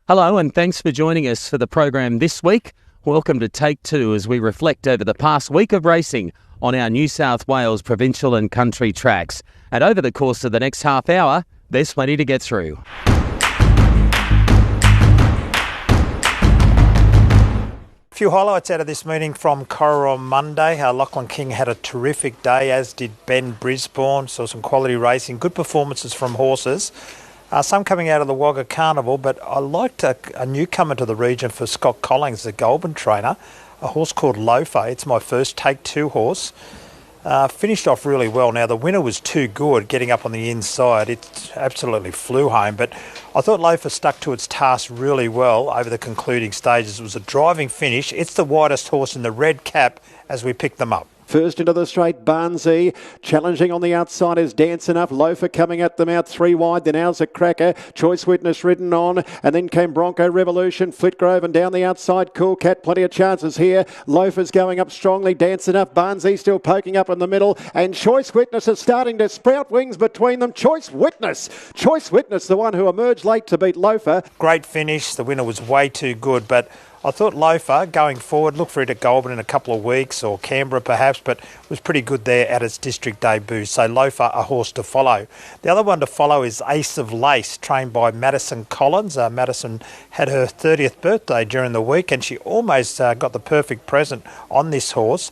Hello and thanks for joining us for the program this week. Welcome to Take Two as we reflect over the past week of racing on our New South Wales provincial and country tracks. And over the course of the next half hour, there's plenty to get through. A few highlights out of this meeting from Cororon Monday. Lachlan King had a terrific day, as did Ben Brisbane. Saw some quality racing, good performances from horses. Some coming out of the Wagga Carnival, but I liked a newcomer to the region for Scott Collins, the Goulburn trainer, a horse called Loafer. It's my first Take Two horse. Finished off really well. Now, the winner was too good, getting up on the inside. It absolutely flew home, but I thought Loafer stuck to its task really well over the concluding stages. It was a driving finish. It's the widest horse in the red cap as we picked them up. First into the straight, Barnsey. Challenging on the outside is Dance Enough. Loafer coming at them out 3 wide. Then Now's a Cracker. Choice Witness ridden on. And then came Bronco Revolution. Flitgrove and down the outside. Cool Cat. Plenty of chances here. Loafer's going up strongly. Dance Enough. Barnsey still poking up in the middle. And Choice Witness is starting to sprout wings between them. Choice Witness, the one who emerged late to beat Loafer. Great finish. The winner was way too good, but I thought Loafer, going forward, look for it at Goulburn in a couple of weeks, or Canberra perhaps, but was pretty good there at its district debut. So Loafer, a horse to follow. The other one to follow is Ace of Lace, trained by Madison Collins. Madison had her 30th birthday during the week, and she almost got the perfect present on this horse.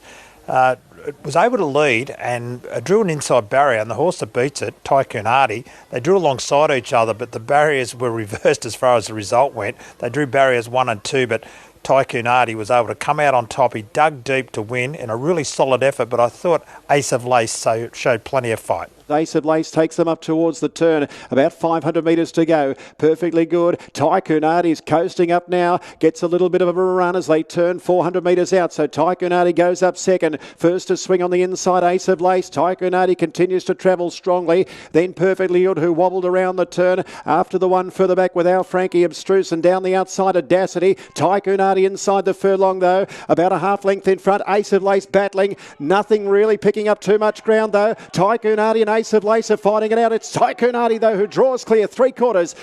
Was able to lead and drew an inside barrier, and the horse that beats it, Tycoon Artie, they drew alongside each other, but the barriers were reversed as far as the result went. They drew barriers 1 and 2, but Tycoon Artie was able to come out on top. He dug deep to win in a really solid effort, but I thought Ace of Lace showed plenty of fight. Ace of Lace takes them up towards the turn. About 500 metres to go. Perfectly good. Tycoon Artie's coasting up now. Gets a little bit of a run as they turn 400 metres out. So Tycoon Artie goes up second. First to swing on the inside, Ace of Lace. Tycoon Artie continues to travel strongly. Then Perfectly Good, who wobbled around the turn. After the one further back with Our Frankie Abstruse, and down the outside, Audacity. Tycoon Artie inside the furlong though. About a half length in front. Ace of Lace battling. Nothing really picking up too much ground though. Tycoon Artie and Ace of Lace are fighting it out. It's Tycoon Artie though who draws clear 3/4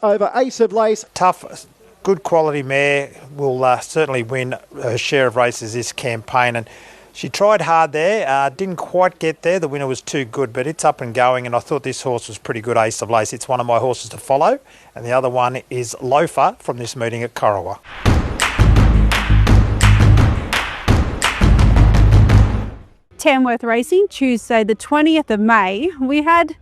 over Ace of Lace. Tough, good quality mare, will certainly win her share of races this campaign, and she tried hard there, didn't quite get there. The winner was too good, but it's up and going, and I thought this horse was pretty good, Ace of Lace. It's one of my horses to follow, and the other one is Loafer from this meeting at Carowa. Tanworth Racing, Tuesday the 20th of May. We had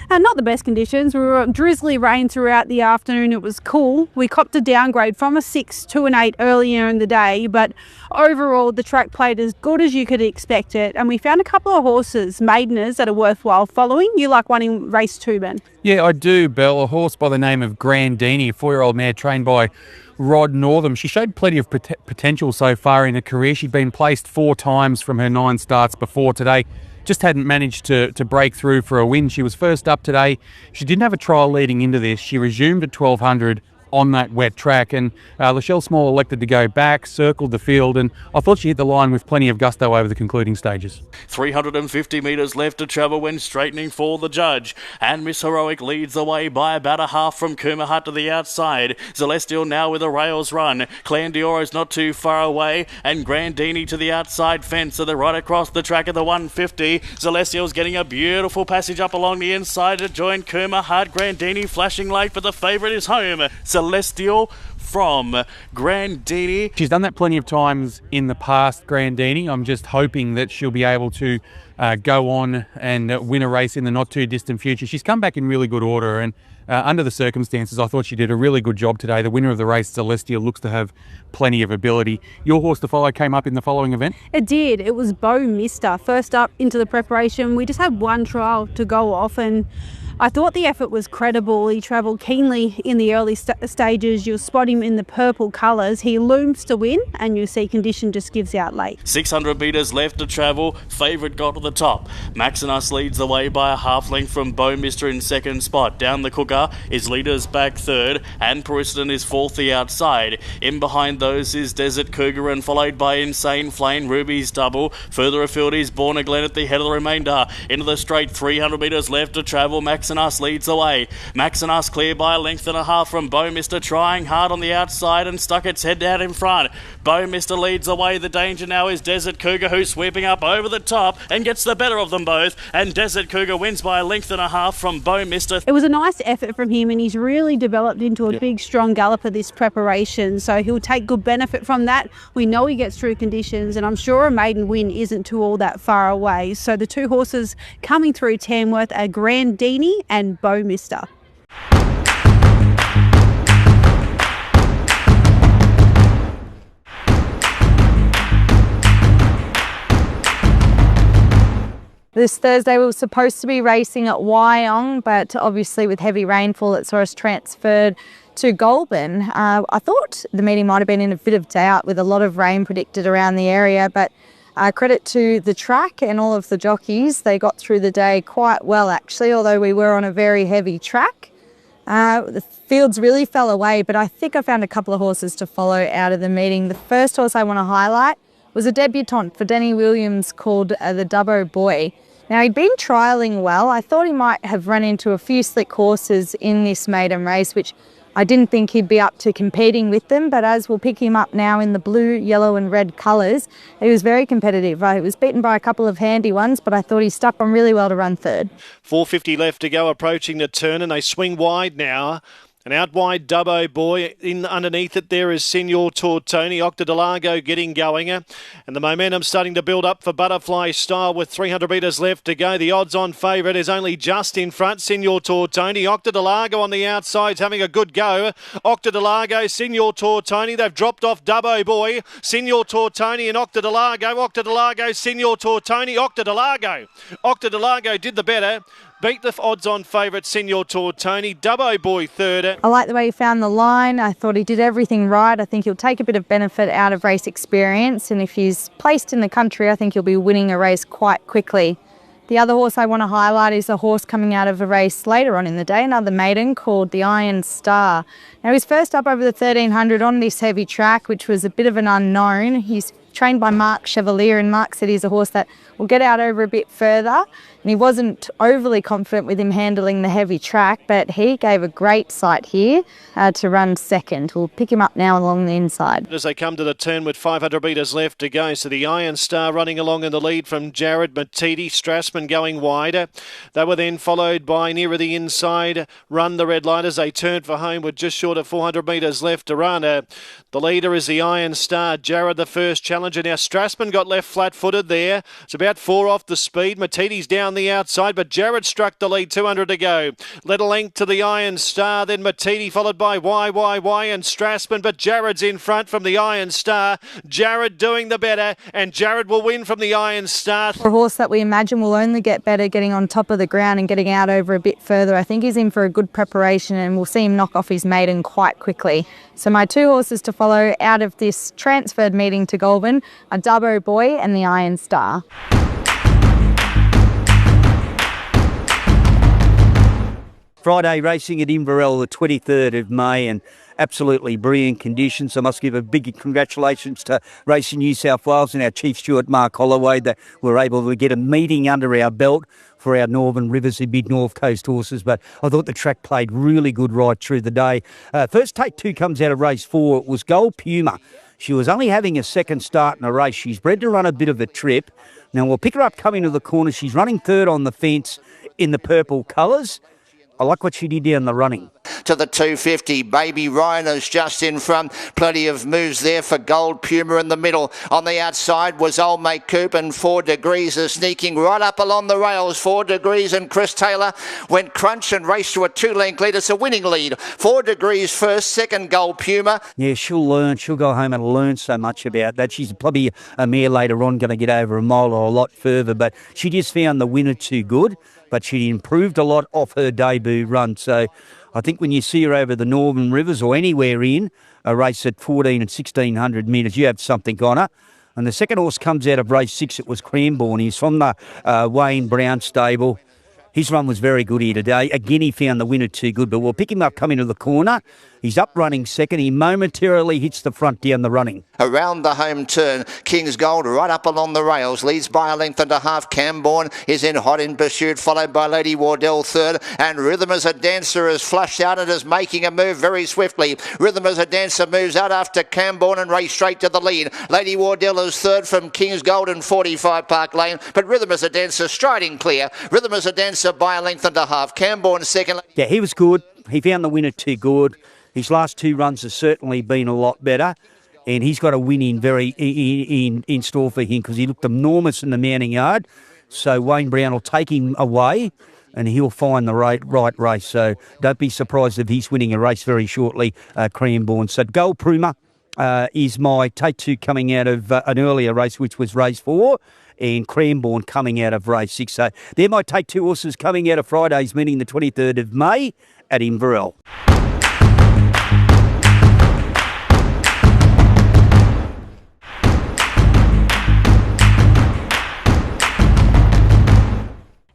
not the best conditions. We were drizzly rain throughout the afternoon. It was cool. We copped a downgrade from a 6 to an 8 earlier in the day, but overall the track played as good as you could expect it, and we found a couple of horses, maideners, that are worthwhile following. You like one in race 2, Ben? Yeah, I do, Belle. A horse by the name of Grandini, a 4-year-old mare trained by Rod Northam. She showed plenty of potential so far in her career. She'd been placed 4 times from her 9 starts before today. Just hadn't managed to break through for a win. She was first up today. She didn't have a trial leading into this. She resumed at 1200 on that wet track, and Lachelle Small elected to go back, circled the field, and I thought she hit the line with plenty of gusto over the concluding stages. 350 metres left to travel when straightening for the judge, and Miss Heroic leads the way by about a half from Coomahut to the outside. Celestial now with a rails run. Clandioro's not too far away, and Grandini to the outside fence, so they're right across the track of the 150. Celestial's getting a beautiful passage up along the inside to join Coomahut. Grandini flashing late, but the favourite is home. Celestial from Grandini. She's done that plenty of times in the past, Grandini. I'm just hoping that she'll be able to go on and win a race in the not too distant future. She's come back in really good order, and under the circumstances, I thought she did a really good job today. The winner of the race, Celestial, looks to have plenty of ability. Your horse to follow came up in the following event? It did. It was Bo Mister. First up into the preparation. We just had one trial to go off, and I thought the effort was credible. He travelled keenly in the early stages. You'll spot him in the purple colours. He looms to win, and you see condition just gives out late. 600 metres left to travel. Favourite got the top. Maximus leads the way by a half length from Bowmister in second spot. Down the Cooker is Leaders back third, and Pariston is fourth the outside. In behind those is Desert Cororon, followed by Insane Flame, Ruby's double. Further afield is Born a Glen at the head of the remainder. Into the straight, 300 metres left to travel. Maximus leads the way. Maximus clear by a length and a half from Bowmister, trying hard on the outside and stuck its head out in front. Bowmister leads away. The danger now is Desert Cougar, who's sweeping up over the top and gets the better of them both. And Desert Cougar wins by a length and a half from Bowmister. It was a nice effort from him, and he's really developed into a big, strong galloper this preparation. So he'll take good benefit from that. We know he gets through conditions, and I'm sure a maiden win isn't too all that far away. So the two horses coming through Tanworth are Grandini and Bowmister. This Thursday we were supposed to be racing at Wyong, but obviously with heavy rainfall it saw us transferred to Goulburn. I thought the meeting might have been in a bit of doubt with a lot of rain predicted around the area, but credit to the track and all of the jockeys. They got through the day quite well actually, although we were on a very heavy track. The fields really fell away, but I think I found a couple of horses to follow out of the meeting. The first horse I want to highlight was a debutant for Denny Williams called the Dubbo Boy. Now, he'd been trialling well. I thought he might have run into a few slick horses in this maiden race, which I didn't think he'd be up to competing with them, but as we'll pick him up now in the blue, yellow and red colours, he was very competitive. He was beaten by a couple of handy ones, but I thought he stuck on really well to run third. 4:50 left to go, approaching the turn, and they swing wide now. And out wide, Dubbo Boy. In underneath it there is Senor Tortoni. Octodelago getting going. And the momentum starting to build up for Butterfly Style with 300 metres left to go. The odds-on favourite is only just in front, Senor Tortoni. Octodelago on the outside is having a good go. Octodelago, Senor Tortoni. They've dropped off Dubbo Boy. Senor Tortoni and Octodelago. Octodelago, Senor Tortoni. Octodelago. Octodelago did the better. Beat the odds-on favourite, Senor Tortoni. Dubbo Boy third. I like the way he found the line. I thought he did everything right. I think he'll take a bit of benefit out of race experience, and if he's placed in the country, I think he'll be winning a race quite quickly. The other horse I want to highlight is a horse coming out of a race later on in the day, another maiden called the Iron Star. Now, he's first up over the 1300 on this heavy track, which was a bit of an unknown. He's trained by Mark Chevalier, and Mark said he's a horse that will get out over a bit further, and he wasn't overly confident with him handling the heavy track, but he gave a great sight here to run second. We'll pick him up now along the inside. As they come to the turn with 500 metres left to go, so the Iron Star running along in the lead from Jared Matiti, Strassman going wider. They were then followed by nearer the inside, Run the Red Light as they turned for home with just short of 400 metres left to run. The leader is the Iron Star, Jared the first challenger. Now Strassman got left flat-footed there. It's about 4 off the speed. Matiti's down the outside, but Jared struck the lead, 200 to go. Led a length to the Iron Star, then Matiti followed by YYY and Strassman, but Jared's in front from the Iron Star. Jared doing the better, and Jared will win from the Iron Star. For a horse that we imagine will only get better getting on top of the ground and getting out over a bit further, I think he's in for a good preparation, and we'll see him knock off his maiden quite quickly. So my two horses to follow out of this transferred meeting to Goulburn are Dubbo Boy and the Iron Star. Friday racing at Inverell, the 23rd of May, and absolutely brilliant conditions. I must give a big congratulations to Racing New South Wales and our Chief Steward, Mark Holloway, that we're able to get a meeting under our belt for our Northern Rivers and Mid-North Coast horses. But I thought the track played really good right through the day. First take two comes out of race 4. It was Gold Puma. She was only having a second start in a race. She's bred to run a bit of a trip. Now we'll pick her up coming to the corner. She's running third on the fence in the purple colours. I like what she did down the running. To the 250, Baby Rhino's just in front. Plenty of moves there for Gold Puma in the middle. On the outside was Old Mate Coop, and 4 Degrees are sneaking right up along the rails. 4 Degrees and Chris Taylor went crunch and raced to a 2-length lead. It's a winning lead. 4 Degrees first, second Gold Puma. Yeah, she'll learn. She'll go home and learn so much about that. She's probably a mare later on going to get over a mile or a lot further, but she just found the winner too good. But she improved a lot off her debut run. So I think when you see her over the Northern Rivers or anywhere in a race at 14 and 1600 metres, you have something on her. And the second horse comes out of race 6. It was Cranbourne. He's from the Wayne Brown stable. His run was very good here today. Again, he found the winner too good, but we'll pick him up coming to the corner. He's up running second. He momentarily hits the front down the running. Around the home turn, King's Gold right up along the rails, leads by a length and a half. Camborne is in hot in pursuit, followed by Lady Wardell third, and Rhythm as a Dancer is flushed out and is making a move very swiftly. Rhythm as a Dancer moves out after Camborne and race straight to the lead. Lady Wardell is third from King's Gold and 45 Park Lane, but Rhythm as a Dancer striding clear. Rhythm as a Dancer by a length and a half. Camborne second. Yeah, he was good. He found the winner too good. His last 2 runs have certainly been a lot better, and he's got a win in store for him because he looked enormous in the mounting yard. So Wayne Brown will take him away, and he'll find the right race. So don't be surprised if he's winning a race very shortly, Cranbourne. So Gold Pruma is my take 2 coming out of an earlier race, which was race 4, and Cranbourne coming out of race 6. So they're my take 2 horses coming out of Friday's meeting, the 23rd of May at Inverell.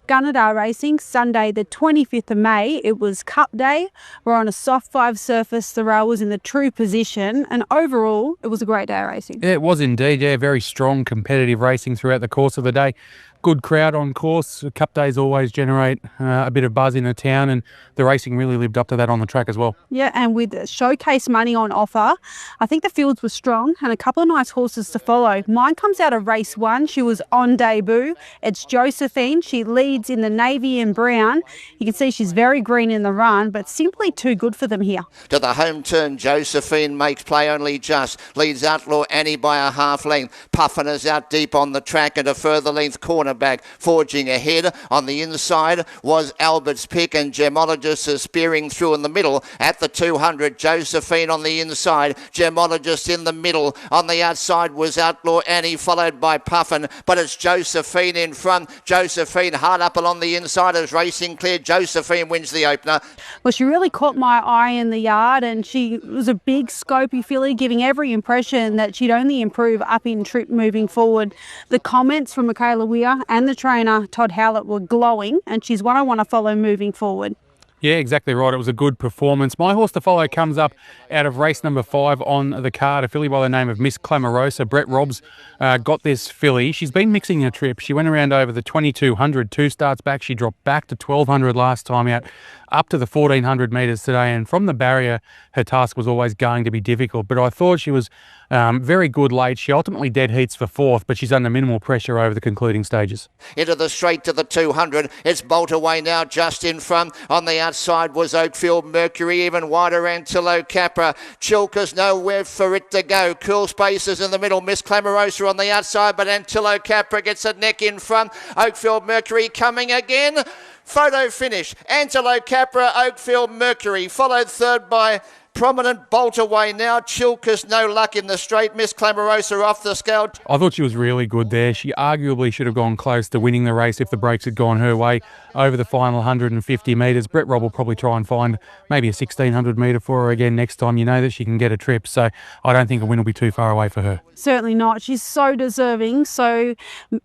Gunnedah Racing, Sunday the 25th of May. It was Cup Day. We're on a soft 5 surface. The rail was in the true position, and overall, it was a great day of racing. Yeah, it was indeed. Yeah, very strong competitive racing throughout the course of the day. Good crowd on course. Cup days always generate a bit of buzz in the town, and the racing really lived up to that on the track as well. Yeah, and with showcase money on offer, I think the fields were strong and a couple of nice horses to follow. Mine comes out of race 1. She was on debut. It's Josephine. She leads in the navy and brown. You can see she's very green in the run, but simply too good for them here. To the home turn, Josephine makes play only just. Leads Outlaw Annie by a half length. Puffin is out deep on the track and a further length corner back. Forging ahead on the inside was Albert's Pick, and Gemologist is spearing through in the middle at the 200. Josephine on the inside, Gemologist in the middle. On the outside was Outlaw Annie, followed by Puffin, but it's Josephine in front. Josephine hard up along the inside as racing clear. Josephine wins the opener. Well, she really caught my eye in the yard, and she was a big scopy filly, giving every impression that she'd only improve up in trip moving forward. The comments from Michaela Weir and the trainer Todd Howlett were glowing, and she's one I want to follow moving forward. Yeah, exactly right. It was a good performance. My horse to follow comes up out of race number 5 on the card, a filly by the name of Miss Clamorosa. Brett Robbs got this filly. She's been mixing a trip. She went around over the 2200 2 starts back. She dropped back to 1200 last time out, up to the 1400 metres today, and from the barrier her task was always going to be difficult, but I thought she was very good late. She ultimately dead heats for 4th, but she's under minimal pressure over the concluding stages. Into the straight to the 200. It's Bolt Away now just in front. On the outside was Oakfield Mercury, even wider Antillo Capra. Chilka's nowhere for it to go. Cool Spaces in the middle. Miss Clamorosa on the outside, but Antillo Capra gets a neck in front. Oakfield Mercury coming again. Photo finish. Antelope Capra, Oakfield Mercury, followed third by Prominent Bolt Away now. Chilka's no luck in the straight. Miss Clamorosa off the scale. I thought she was really good there. She arguably should have gone close to winning the race if the breaks had gone her way over the final 150 metres. Brett Robb will probably try and find maybe a 1600 metre for her again next time. You know that she can get a trip, so I don't think a win will be too far away for her. Certainly not. She's so deserving. So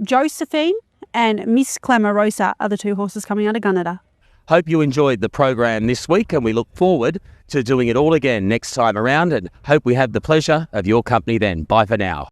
Josephine and Miss Clamorosa are the 2 horses coming out of Gunnedah. Hope you enjoyed the program this week, and we look forward to doing it all again next time around, and hope we have the pleasure of your company then. Bye for now.